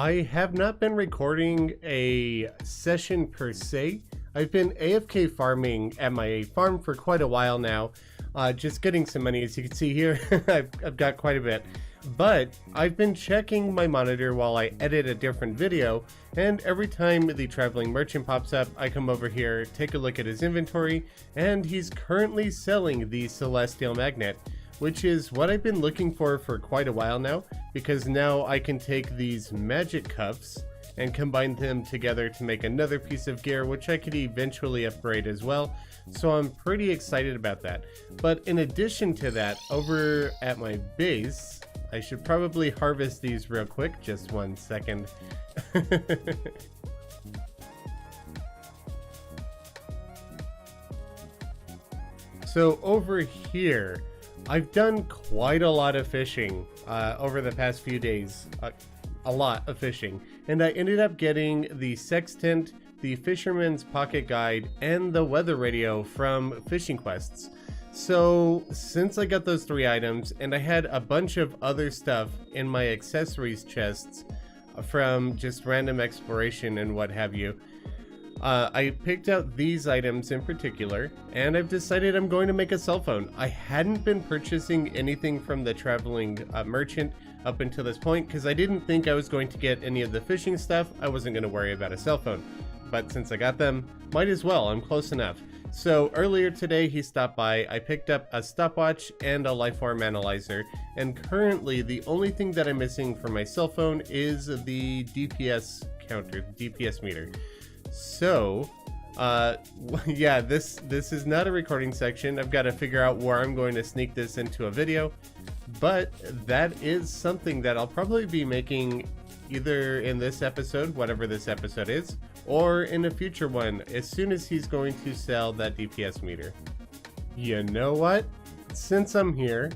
I have not been recording a session per se. I've been AFK farming at my farm for quite a while now, just getting some money. As you can see here, I've got quite a bit. But I've been checking my monitor while I edit a different video, and every time the traveling merchant pops up, I come over here, take a look at his inventory, and he's currently selling the Celestial Magnet, which is what I've been looking for quite a while now, because now I can take these magic cuffs and combine them together to make another piece of gear, which I could eventually upgrade as well. So I'm pretty excited about that. But in addition to that, over at my base, I should probably harvest these real quick. Just 1 second. So over here, I've done quite a lot of fishing over the past few days. A lot of fishing. And I ended up getting the sextant, the fisherman's pocket guide, and the weather radio from fishing quests. So since I got those 3 items, and I had a bunch of other stuff in my accessories chests from just random exploration and what have you, I picked out these items in particular, and I've decided I'm going to make a cell phone. I hadn't been purchasing anything from the traveling merchant up until this point because I didn't think I was going to get any of the fishing stuff. I wasn't going to worry about a cell phone, but since I got them, might as well. I'm close enough. So earlier today he stopped by, I picked up a stopwatch and a lifeform analyzer, and currently the only thing that I'm missing for my cell phone is the DPS counter, DPS meter. So yeah, this is not a recording section. I've got to figure out where I'm going to sneak this into a video, but that is something that I'll probably be making either in this episode, whatever this episode is, or in a future one, as soon as he's going to sell that DPS meter. You know what? Since I'm here,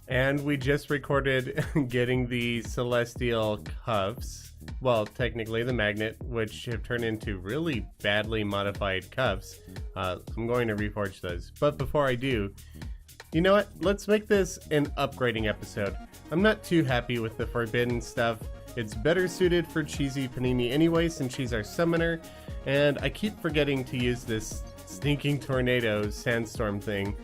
and we just recorded getting the Celestial Cuffs, well, technically the magnet, which have turned into really badly modified cuffs, I'm going to reforge those. But before I do, you know what? Let's make this an upgrading episode. I'm not too happy with the forbidden stuff. It's better suited for Cheesy Panini anyway, since she's our summoner, and I keep forgetting to use this stinking tornado sandstorm thing.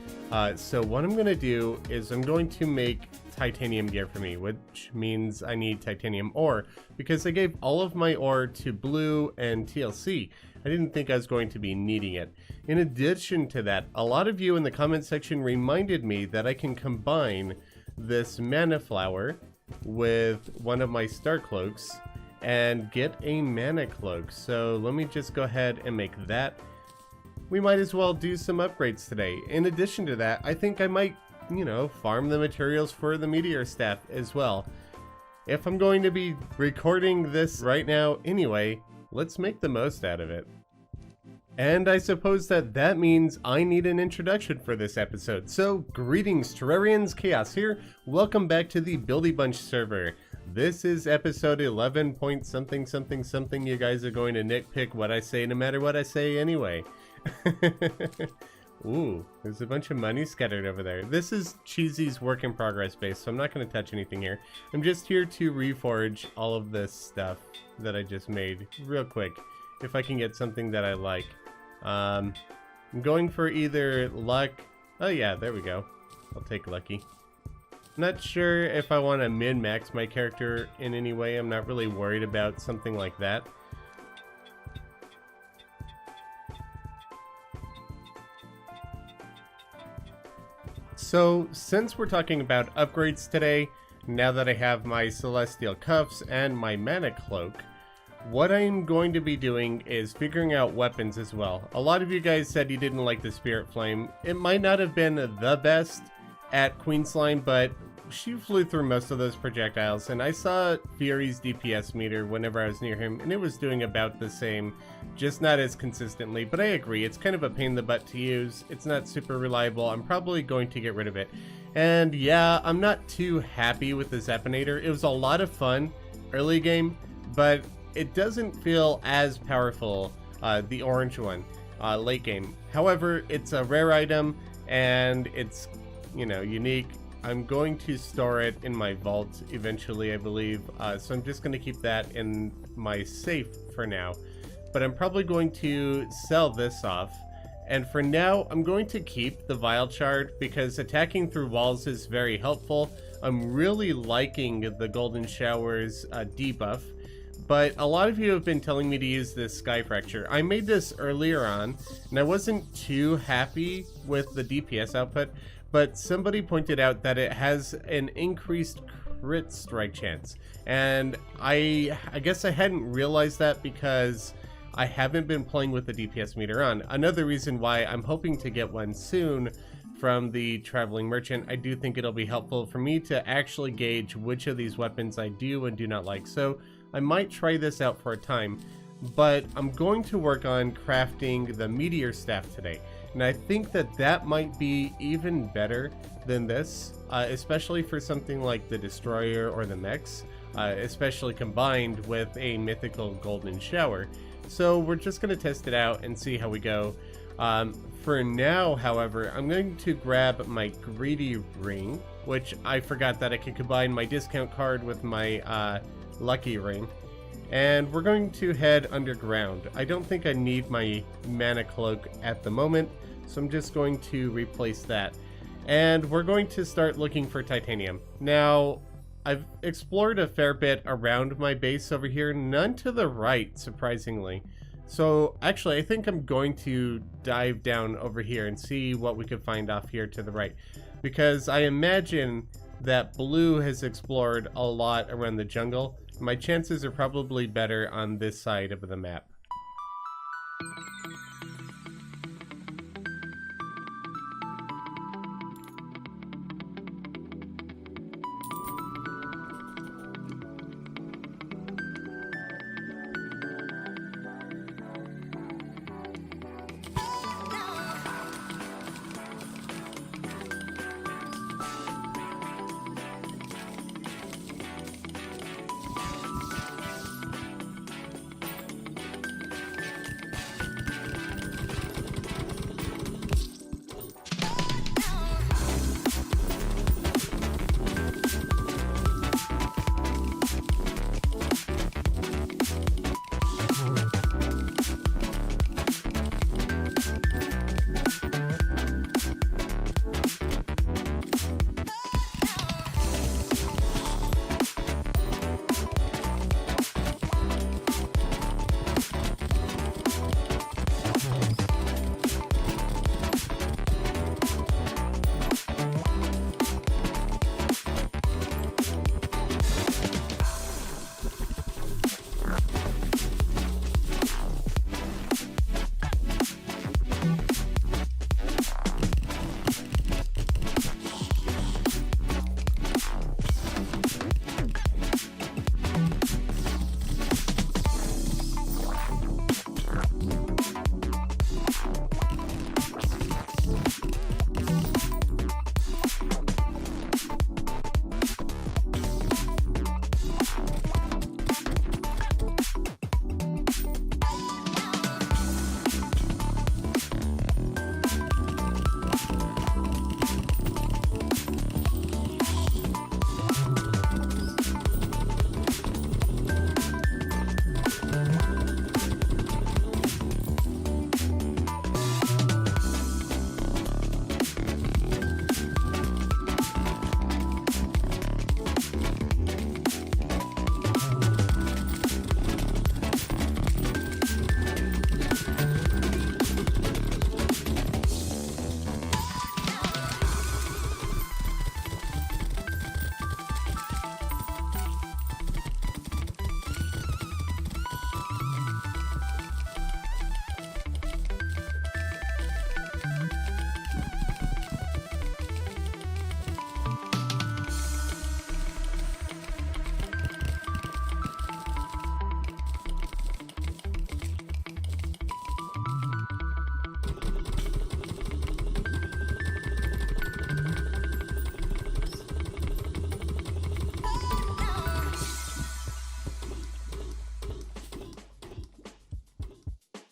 So what I'm going to do is I'm going to make titanium gear for me, which means I need titanium ore, because I gave all of my ore to Blue and TLC. I didn't think I was going to be needing it. In addition to that, a lot of you in the comment section reminded me that I can combine this mana flower with one of my star cloaks and get a mana cloak. So let me just go ahead and make that. We might as well do some upgrades today. In addition to that, I think I might, you know, farm the materials for the meteor staff as well. If I'm going to be recording this right now anyway, let's make the most out of it. And I suppose that means I need an introduction for this episode. So, greetings Terrarians, Khaios here. Welcome back to the Buildy Bunch server. This is episode 11 point something something something. You guys are going to nitpick what I say no matter what I say anyway. Ooh, there's a bunch of money scattered over there. This is Cheesy's work in progress base, so I'm not going to touch anything here. I'm just here to reforge all of this stuff that I just made real quick, if I can get something that I like. I'm going for either luck. Oh yeah, there we go. I'll take lucky. Not sure if I want to min-max my character in any way. I'm not really worried about something like that. So, since we're talking about upgrades today, now that I have my Celestial Cuffs and my Mana Cloak, what I'm going to be doing is figuring out weapons as well. A lot of you guys said you didn't like the Spirit Flame. It might not have been the best at Queen Slime, but she flew through most of those projectiles, and I saw Fury's DPS meter whenever I was near him, and it was doing about the same, just not as consistently. But I agree, it's kind of a pain in the butt to use. It's not super reliable. I'm probably going to get rid of it. And yeah, I'm not too happy with the Zeppinator. It was a lot of fun early game, but it doesn't feel as powerful, the orange one, late game. However, it's a rare item, and it's, you know, unique. I'm going to store it in my vault eventually, I believe. So I'm just going to keep that in my safe for now. But I'm probably going to sell this off. And for now, I'm going to keep the Vile Shard because attacking through walls is very helpful. I'm really liking the Golden Shower's debuff. But a lot of you have been telling me to use this Sky Fracture. I made this earlier on, and I wasn't too happy with the DPS output, but somebody pointed out that it has an increased crit strike chance. And I guess I hadn't realized that because I haven't been playing with the DPS meter on. Another reason why I'm hoping to get one soon from the Traveling Merchant. I do think it'll be helpful for me to actually gauge which of these weapons I do and do not like. So I might try this out for a time, but I'm going to work on crafting the Meteor Staff today. And I think that that might be even better than this, especially for something like the Destroyer or the Mechs, especially combined with a mythical Golden Shower. So we're just going to test it out and see how we go. For now, however, I'm going to grab my Greedy Ring, which I forgot that I could combine my discount card with my Lucky Ring. And we're going to head underground. I don't think I need my Mana Cloak at the moment, so I'm just going to replace that. And we're going to start looking for titanium. Now, I've explored a fair bit around my base over here, none to the right, surprisingly. So actually, I think I'm going to dive down over here and see what we could find off here to the right. Because I imagine that Blue has explored a lot around the jungle. My chances are probably better on this side of the map.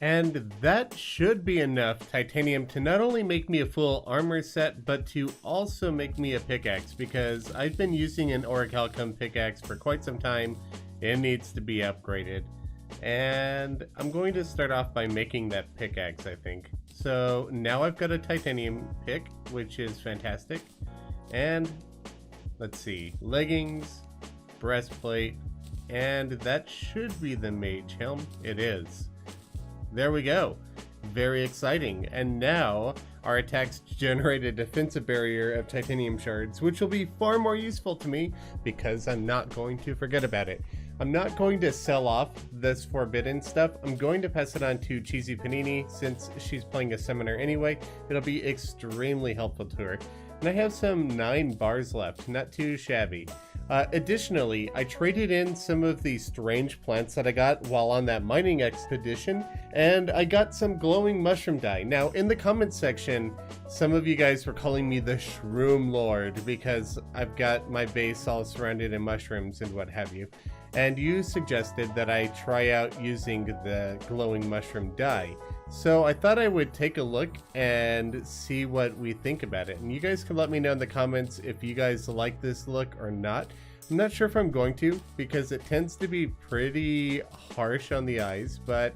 And that should be enough titanium to not only make me a full armor set, but to also make me a pickaxe, because I've been using an orichalcum pickaxe for quite some time. It needs to be upgraded. And I'm going to start off by making that pickaxe, I think. So now I've got a titanium pick, which is fantastic. And let's see, leggings, breastplate, and that should be the mage helm. It is. There we go. Very exciting. And now our attacks generate a defensive barrier of titanium shards, which will be far more useful to me because I'm not going to forget about it. I'm not going to sell off this forbidden stuff. I'm going to pass it on to Cheesy Panini since she's playing a summoner anyway. It'll be extremely helpful to her. And I have some 9 bars left, not too shabby. Additionally, I traded in some of the strange plants that I got while on that mining expedition, and I got some glowing mushroom dye. Now, in the comments section, some of you guys were calling me the Shroom Lord because I've got my base all surrounded in mushrooms and what have you. And you suggested that I try out using the glowing mushroom dye. So I thought I would take a look and see what we think about it. And you guys can let me know in the comments if you guys like this look or not. I'm not sure if I'm going to because it tends to be pretty harsh on the eyes, but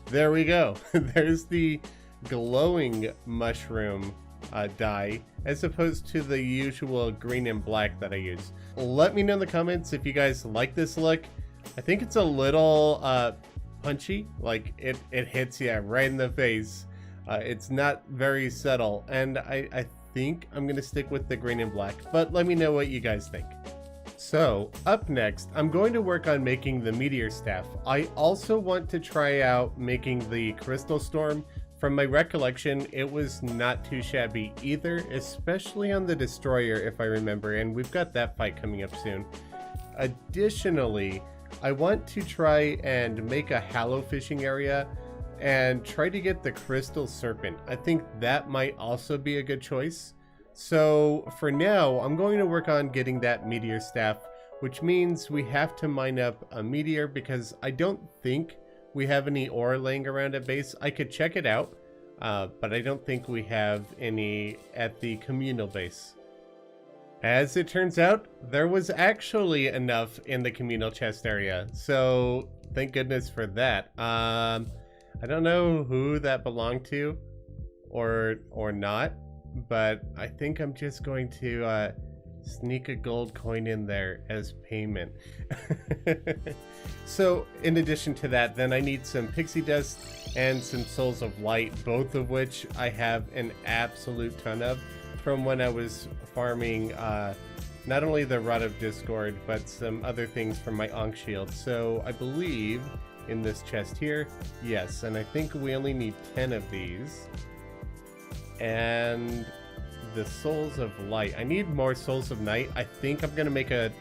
there we go. There's the glowing mushroom dye as opposed to the usual green and black that I use. Let me know in the comments if you guys like this look. I think it's a little punchy, like it hits you right in the face. It's not very subtle, and I think I'm gonna stick with the green and black, but let me know what you guys think. So up next, I'm going to work on making the meteor staff. I also want to try out making the crystal storm. From my recollection, it was not too shabby either, especially on the destroyer if I remember, and we've got that fight coming up soon. Additionally, I want to try and make a hallow fishing area and try to get the crystal serpent. I think that might also be a good choice. So for now, I'm going to work on getting that meteor staff, which means we have to mine up a meteor because I don't think we have any ore laying around at base. I could check it out, but I don't think we have any at the communal base. As it turns out, there was actually enough in the communal chest area, so thank goodness for that. I don't know who that belonged to or not, but I think I'm just going to sneak a gold coin in there as payment. So in addition to that, then I need some pixie dust and some souls of light, both of which I have an absolute ton of from when I was farming not only the Rod of Discord, but some other things from my Ankh Shield. So I believe in this chest here, yes, and I think we only need 10 of these. And the souls of light, I need more souls of night. I think I'm gonna make an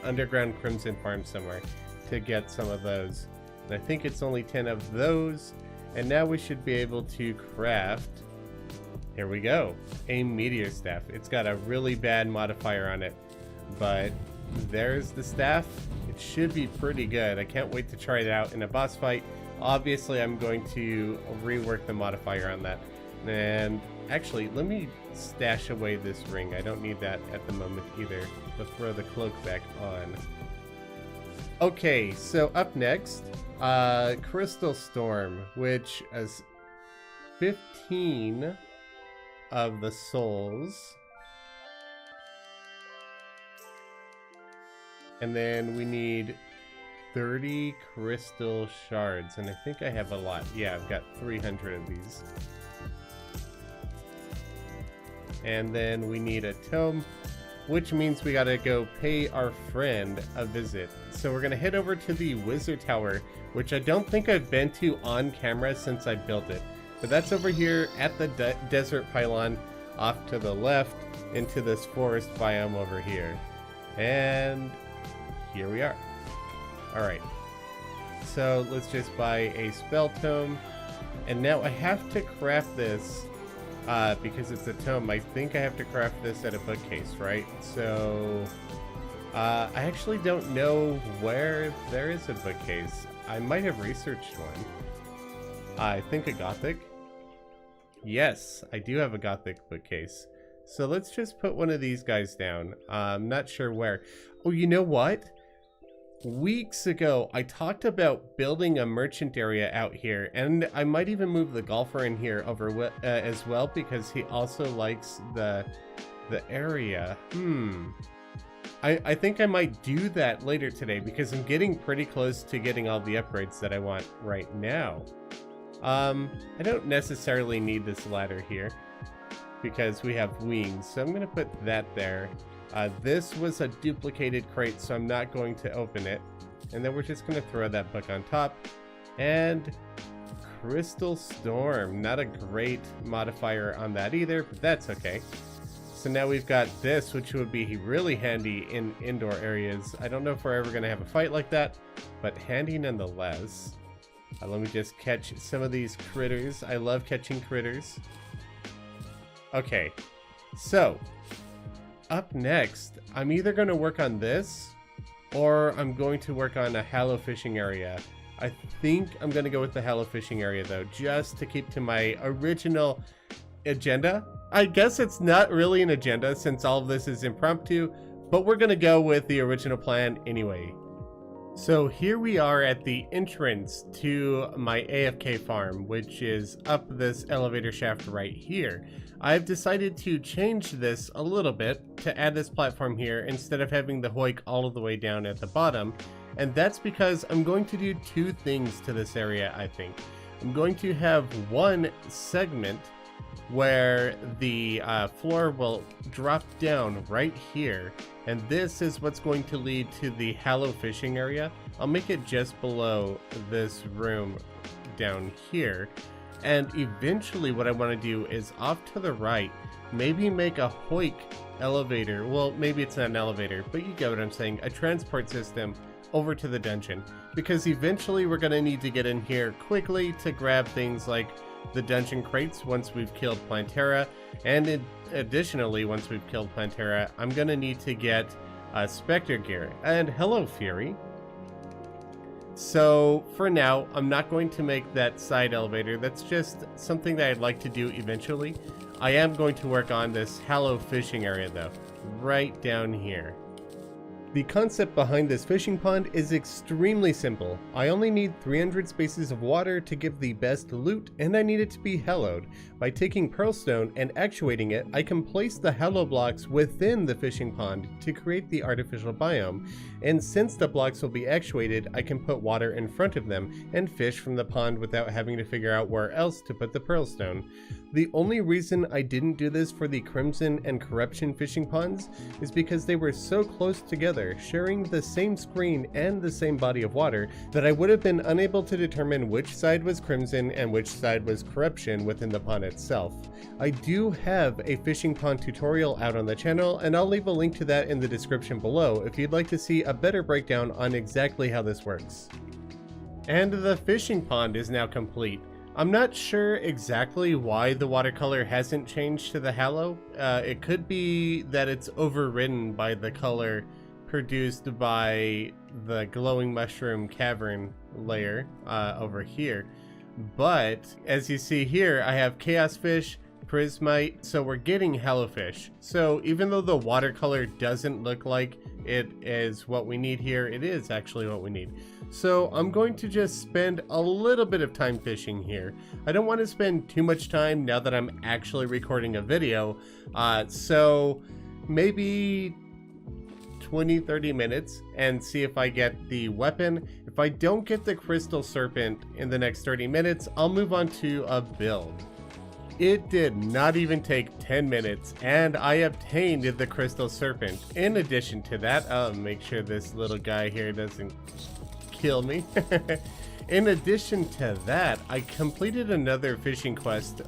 underground crimson farm somewhere to get some of those, and I think it's only 10 of those. And now we should be able to craft, here we go, a meteor staff. It's got a really bad modifier on it, but there's the staff. It should be pretty good. I can't wait to try it out in a boss fight. Obviously I'm going to rework the modifier on that. And actually, let me stash away this ring. I don't need that at the moment either. Let's throw the cloak back on. Okay, so up next, Crystal Storm, which is 15 of the souls. And then we need 30 crystal shards, and I think I have a lot. Yeah, I've got 300 of these. And then we need a tome, which means we gotta go pay our friend a visit. So we're gonna head over to the Wizard Tower, which I don't think I've been to on camera since I built it. But that's over here at the desert pylon, off to the left, into this forest biome over here. And here we are. Alright, so let's just buy a spell tome. And now I have to craft this because it's a tome. I think I have to craft this at a bookcase, right? So I actually don't know where there is a bookcase. I might have researched one. I think a Gothic. Yes, I do have a Gothic bookcase. So let's just put one of these guys down. I'm not sure where. Oh, you know what? Weeks ago, I talked about building a merchant area out here, and I might even move the golfer in here over as well, because he also likes the area. I think I might do that later today, because I'm getting pretty close to getting all the upgrades that I want right now. I don't necessarily need this ladder here, because we have wings, so I'm going to put that there. This was a duplicated crate, so I'm not going to open it. And then we're just going to throw that book on top. And Crystal Storm. Not a great modifier on that either, but that's okay. So now we've got this, which would be really handy in indoor areas. I don't know if we're ever going to have a fight like that, but handy nonetheless. Let me just catch some of these critters. I love catching critters. Okay, so up next, I'm either going to work on this or I'm going to work on a hallow fishing area. I think I'm going to go with the hallow fishing area though, just to keep to my original agenda. I guess it's not really an agenda since all of this is impromptu, but we're going to go with the original plan anyway. So here we are at the entrance to my AFK farm, which is up this elevator shaft right here. I've decided to change this a little bit to add this platform here instead of having the hoik all the way down at the bottom. And that's because I'm going to do two things to this area, I think. I'm going to have one segment where the floor will drop down right here. And this is what's going to lead to the hallow fishing area. I'll make it just below this room down here. And eventually what I want to do is off to the right, maybe make a hoik elevator. Well, maybe it's not an elevator, but you get what I'm saying. A transport system over to the dungeon. Because eventually we're going to need to get in here quickly to grab things like the dungeon crates once we've killed Plantera. And additionally, once we've killed Plantera, I'm going to need to get Spectre gear. And hello, Fury. So for now, I'm not going to make that side elevator. That's just something that I'd like to do eventually. I am going to work on this hallow fishing area though, right down here. The concept behind this fishing pond is extremely simple. I only need 300 spaces of water to give the best loot, and I need it to be hallowed. By taking pearlstone and actuating it, I can place the hallow blocks within the fishing pond to create the artificial biome. And since the blocks will be actuated, I can put water in front of them and fish from the pond without having to figure out where else to put the pearlstone. The only reason I didn't do this for the Crimson and Corruption fishing ponds is because they were so close together, sharing the same screen and the same body of water, that I would have been unable to determine which side was Crimson and which side was Corruption within the pond itself. I do have a fishing pond tutorial out on the channel, and I'll leave a link to that in the description below if you'd like to see a better breakdown on exactly how this works. And the fishing pond is now complete. I'm not sure exactly why the watercolor hasn't changed to the hallow. It could be that it's overridden by the color produced by the glowing mushroom cavern layer over here. But as you see here, I have chaos fish, prismite, so we're getting hallow fish. So even though the watercolor doesn't look like it is what we need here, it is actually what we need. So I'm going to just spend a little bit of time fishing here. I don't want to spend too much time now that I'm actually recording a video. So maybe 20-30 minutes and see if I get the weapon. If I don't get the crystal serpent in the next 30 minutes, I'll move on to a build. It did not even take 10 minutes and I obtained the crystal serpent. In addition to that, I'll make sure this little guy here doesn't kill me. In addition to that, I completed another fishing quest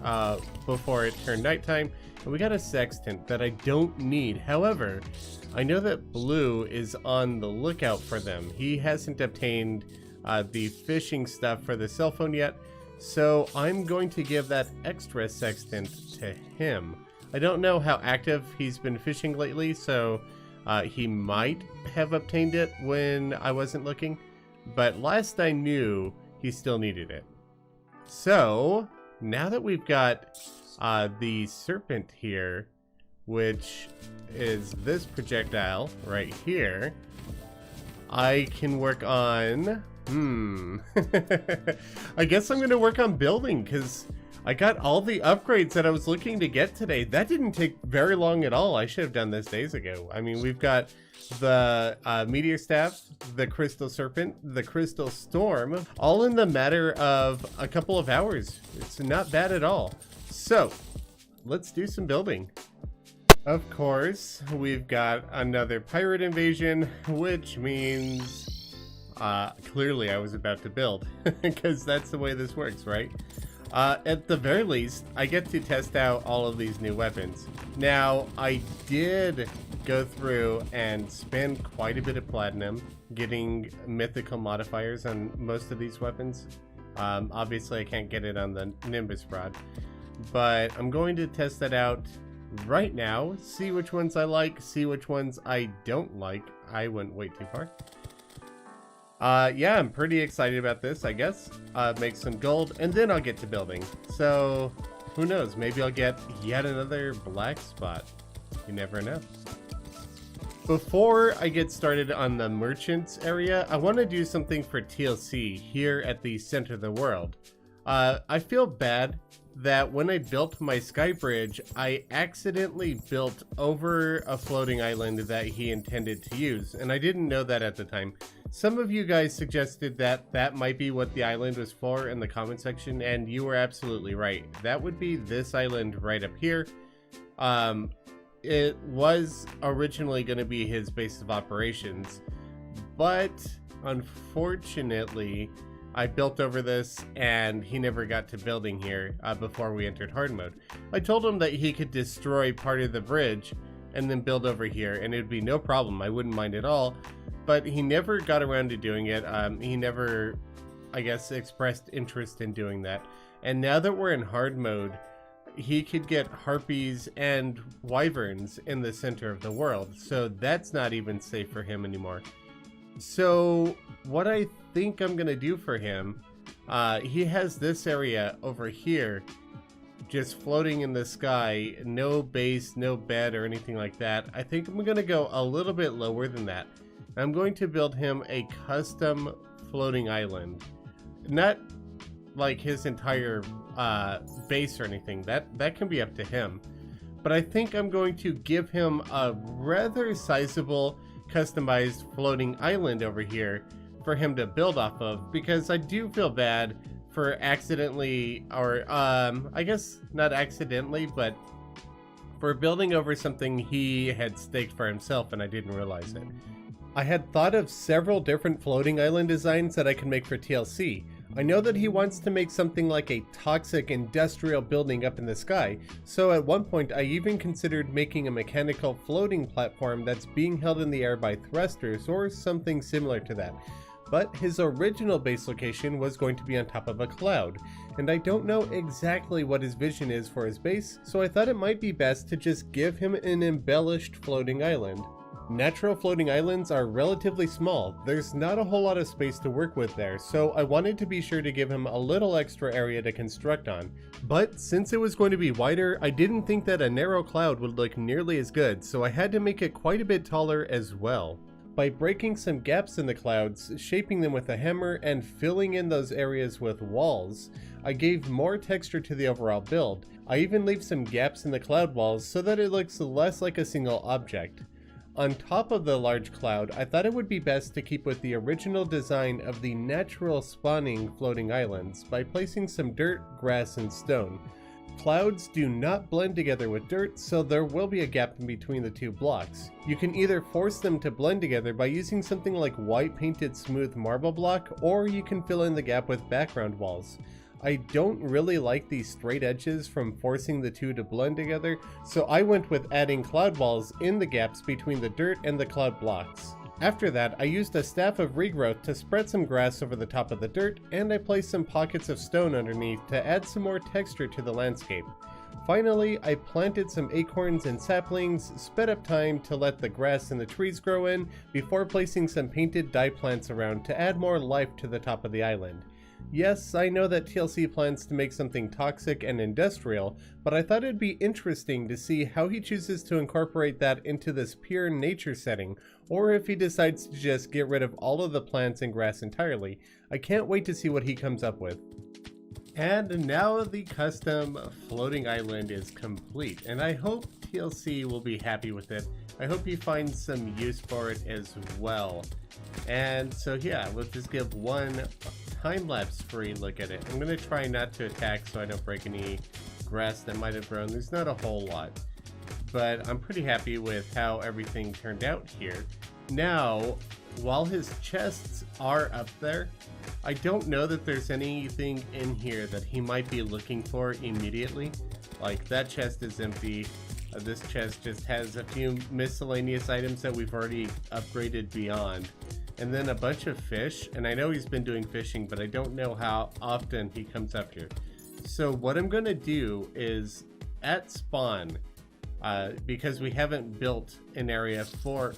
before it turned nighttime, and we got a sextant that I don't need. However, I know that Blue is on the lookout for them. He hasn't obtained the fishing stuff for the cell phone yet, so I'm going to give that extra sextant to him. I don't know how active he's been fishing lately, so he might have obtained it when I wasn't looking. But last I knew, he still needed it. So now that we've got the serpent here, which is this projectile right here, I can work on, I guess I'm going to work on building, because I got all the upgrades that I was looking to get today. That didn't take very long at all. I should have done this days ago. I mean, we've got the meteor staff, the crystal serpent, the crystal storm, all in the matter of a couple of hours. It's not bad at all. So let's do some building. Of course, we've got another pirate invasion, which means clearly I was about to build, because that's the way this works, right? At the very least, I get to test out all of these new weapons. Now, I did go through and spend quite a bit of platinum getting mythical modifiers on most of these weapons. Obviously, I can't get it on the Nimbus rod, but I'm going to test that out right now, see which ones I like, see which ones I don't like. I went way too far. Yeah, I'm pretty excited about this, I guess. Make some gold, and then I'll get to building. So, who knows? Maybe I'll get yet another black spot. You never know. Before I get started on the merchants area, I want to do something for TLC here at the center of the world. I feel bad that when I built my sky bridge, I accidentally built over a floating island that he intended to use, and I didn't know that at the time. Some of you guys suggested that that might be what the island was for in the comment section, and you were absolutely right. That would be this island right up here. It was originally going to be his base of operations, but unfortunately, I built over this and he never got to building here before we entered hard mode. I told him that he could destroy part of the bridge and then build over here, and it'd be no problem. I wouldn't mind at all, but he never got around to doing it. He never, I guess, expressed interest in doing that. And now that we're in hard mode, he could get harpies and wyverns in the center of the world, so that's not even safe for him anymore. So what I think I'm gonna do for him, he has this area over here just floating in the sky, no base, no bed or anything like that. I think I'm gonna go a little bit lower than that. I'm going to build him a custom floating island, not like his entire base or anything. That can be up to him, but I think I'm going to give him a rather sizable customized floating island over here for him to build off of, because I do feel bad for accidentally, or I guess not accidentally, but for building over something he had staked for himself and I didn't realize it. I had thought of several different floating island designs that I could make for TLC. I know that he wants to make something like a toxic industrial building up in the sky, so at one point I even considered making a mechanical floating platform that's being held in the air by thrusters or something similar to that. But his original base location was going to be on top of a cloud, and I don't know exactly what his vision is for his base, so I thought it might be best to just give him an embellished floating island. Natural floating islands are relatively small. There's not a whole lot of space to work with there, so I wanted to be sure to give him a little extra area to construct on. But since it was going to be wider, I didn't think that a narrow cloud would look nearly as good, so I had to make it quite a bit taller as well. By breaking some gaps in the clouds, shaping them with a hammer, and filling in those areas with walls, I gave more texture to the overall build. I even leave some gaps in the cloud walls so that it looks less like a single object. On top of the large cloud, I thought it would be best to keep with the original design of the natural spawning floating islands by placing some dirt, grass, and stone. Clouds do not blend together with dirt, so there will be a gap in between the two blocks. You can either force them to blend together by using something like white painted smooth marble block, or you can fill in the gap with background walls. I don't really like these straight edges from forcing the two to blend together, so I went with adding cloud walls in the gaps between the dirt and the cloud blocks. After that, I used a staff of regrowth to spread some grass over the top of the dirt, and I placed some pockets of stone underneath to add some more texture to the landscape. Finally, I planted some acorns and saplings, sped up time to let the grass and the trees grow in, before placing some painted dye plants around to add more life to the top of the island. Yes, I know that TLC plans to make something toxic and industrial, but I thought it'd be interesting to see how he chooses to incorporate that into this pure nature setting, or if he decides to just get rid of all of the plants and grass entirely. I can't wait to see what he comes up with. And now the custom floating island is complete, and I hope TLC will be happy with it. I hope he finds some use for it as well. And so yeah, we'll just give one time-lapse free look at it. I'm going to try not to attack so I don't break any grass that might have grown. There's not a whole lot, but I'm pretty happy with how everything turned out here. Now, while his chests are up there, I don't know that there's anything in here that he might be looking for immediately. Like, that chest is empty. This chest just has a few miscellaneous items that we've already upgraded beyond. And then a bunch of fish, and I know he's been doing fishing, but I don't know how often he comes up here. So what I'm going to do is, at spawn, because we haven't built an area for...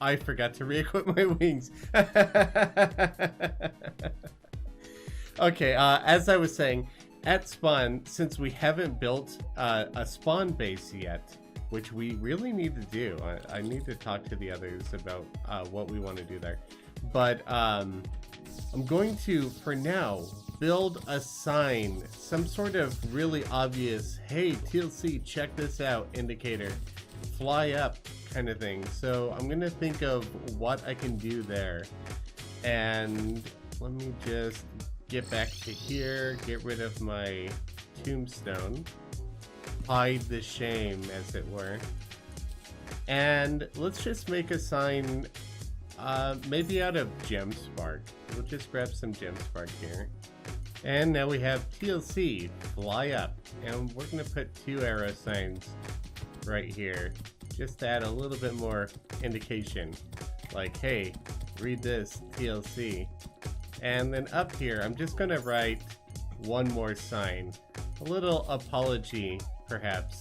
I forgot to re-equip my wings. Okay, as I was saying, at spawn, since we haven't built a spawn base yet, which we really need to do, I need to talk to the others about what we want to do there. But I'm going to, for now, build a sign, some sort of really obvious, hey, TLC, check this out indicator, fly up kind of thing. So I'm going to think of what I can do there. And let me just get back to here, get rid of my tombstone, hide the shame, as it were. And let's just make a sign, maybe out of gem spark. We'll just grab some gem spark here. And now we have TLC, fly up. And we're going to put 2 arrow signs right here, just to add a little bit more indication. Like, hey, read this, TLC. And then up here, I'm just going to write one more sign. A little apology, perhaps.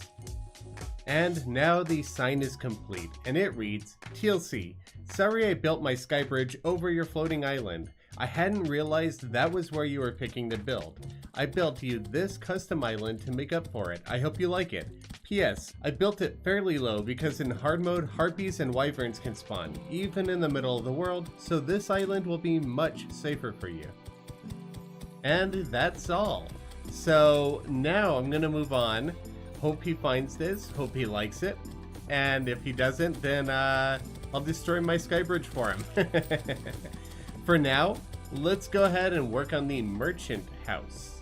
And now the sign is complete, and it reads, TLC, sorry I built my sky bridge over your floating island. I hadn't realized that was where you were picking to build. I built you this custom island to make up for it. I hope you like it. P.S. I built it fairly low because in hard mode, harpies and wyverns can spawn, even in the middle of the world, so this island will be much safer for you. And that's all. So now I'm going to move on. Hope he finds this, hope he likes it, and if he doesn't, then I'll destroy my sky bridge for him. For now, let's go ahead and work on the merchant house.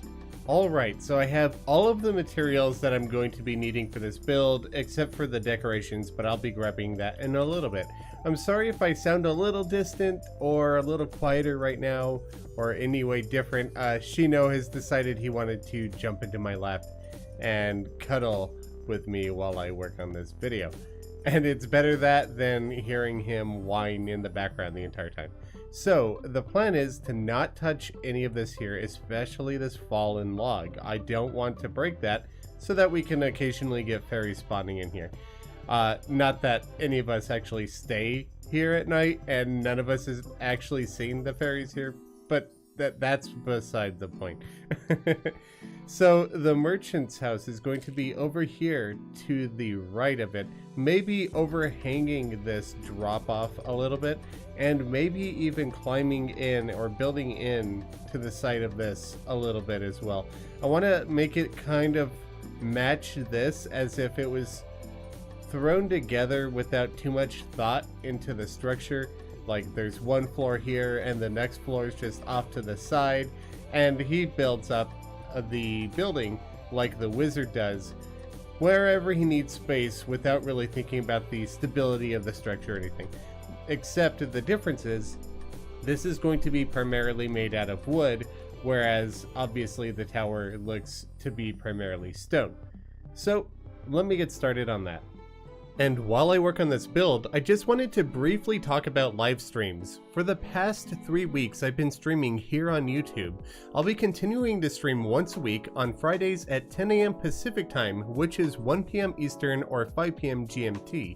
Alright, so I have all of the materials that I'm going to be needing for this build, except for the decorations, but I'll be grabbing that in a little bit. I'm sorry if I sound a little distant or a little quieter right now, or any way different. Shino has decided he wanted to jump into my lap and cuddle with me while I work on this video. And it's better that than hearing him whine in the background the entire time. So the plan is to not touch any of this here, especially this fallen log. I don't want to break that so that we can occasionally get fairies spawning in here. Not that any of us actually stay here at night and none of us has actually seen the fairies here, but that's beside the point. So the merchant's house is going to be over here to the right of it, maybe overhanging this drop off a little bit, and maybe even climbing in or building in to the side of this a little bit as well. I want to make it kind of match this as if it was thrown together without too much thought into the structure. Like there's one floor here and the next floor is just off to the side, and he builds up the building like the wizard does wherever he needs space without really thinking about the stability of the structure or anything. Except the difference is this is going to be primarily made out of wood, whereas obviously the tower looks to be primarily stone. So let me get started on that. And while I work on this build, I just wanted to briefly talk about live streams. For the past 3 weeks, I've been streaming here on YouTube. I'll be continuing to stream once a week on Fridays at 10 AM Pacific time, which is 1 PM Eastern or 5 PM GMT.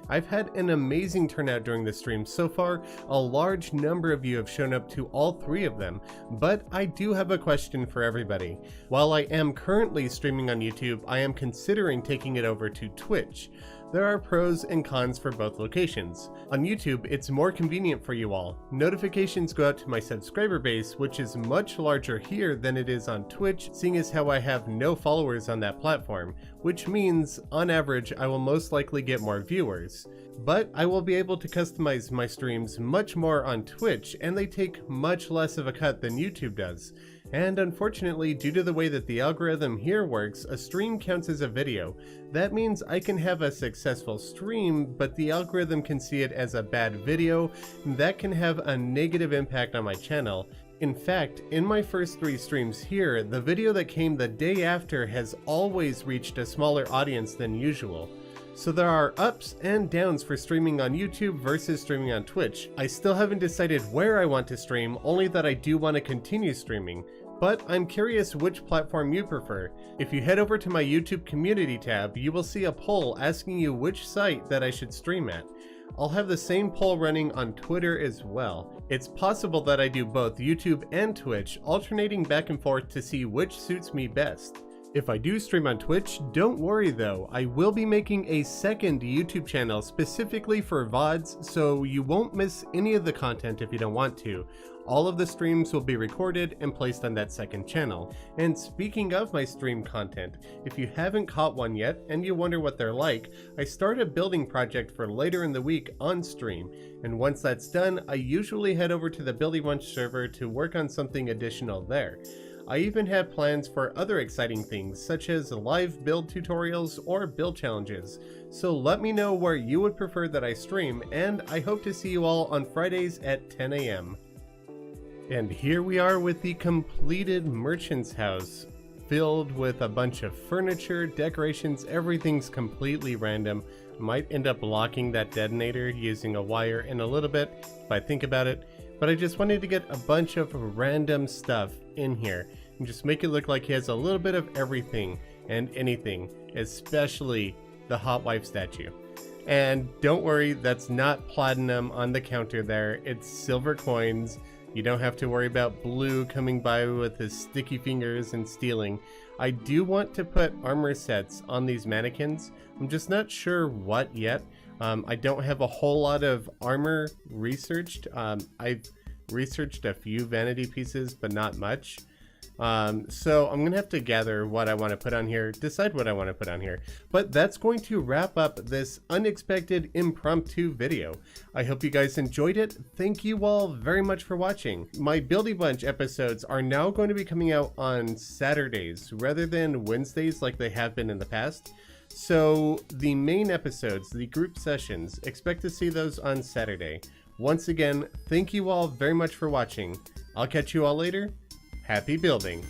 I've had an amazing turnout during the stream so far. A large number of you have shown up to all 3 of them, but I do have a question for everybody. While I am currently streaming on YouTube, I am considering taking it over to Twitch. There are pros and cons for both locations. On YouTube, it's more convenient for you all. Notifications go out to my subscriber base, which is much larger here than it is on Twitch, seeing as how I have no followers on that platform, which means, on average, I will most likely get more viewers. But I will be able to customize my streams much more on Twitch, and they take much less of a cut than YouTube does. And unfortunately, due to the way that the algorithm here works, a stream counts as a video. That means I can have a successful stream, but the algorithm can see it as a bad video, and that can have a negative impact on my channel. In fact, in my first 3 streams here, the video that came the day after has always reached a smaller audience than usual. So there are ups and downs for streaming on YouTube versus streaming on Twitch. I still haven't decided where I want to stream, only that I do want to continue streaming. But I'm curious which platform you prefer. If you head over to my YouTube community tab, you will see a poll asking you which site that I should stream at. I'll have the same poll running on Twitter as well. It's possible that I do both YouTube and Twitch, alternating back and forth to see which suits me best. If I do stream on Twitch, don't worry though, I will be making a second YouTube channel specifically for VODs, so you won't miss any of the content if you don't want to. All of the streams will be recorded and placed on that second channel. And speaking of my stream content, if you haven't caught one yet and you wonder what they're like, I start a building project for later in the week on stream. And once that's done, I usually head over to the Buildy Bunch server to work on something additional there. I even have plans for other exciting things, such as live build tutorials or build challenges. So let me know where you would prefer that I stream, and I hope to see you all on Fridays at 10 AM. And here we are with the completed merchant's house, filled with a bunch of furniture, decorations, everything's completely random. Might end up locking that detonator using a wire in a little bit, if I think about it. But I just wanted to get a bunch of random stuff in here and just make it look like he has a little bit of everything and anything, especially the hot wife statue. And don't worry, that's not platinum on the counter there, it's silver coins. You don't have to worry about Blue coming by with his sticky fingers and stealing. I do want to put armor sets on these mannequins. I'm just not sure what yet. I don't have a whole lot of armor researched. I've researched a few vanity pieces, but not much. So I'm gonna have to gather what I want to put on here, decide what I want to put on here. But that's going to wrap up this unexpected impromptu video. I hope you guys enjoyed it. Thank you all very much for watching. My Buildy Bunch episodes are now going to be coming out on Saturdays rather than Wednesdays like they have been in the past. So the main episodes, the group sessions, expect to see those on Saturday. Once again, thank you all very much for watching. I'll catch you all later. Happy building!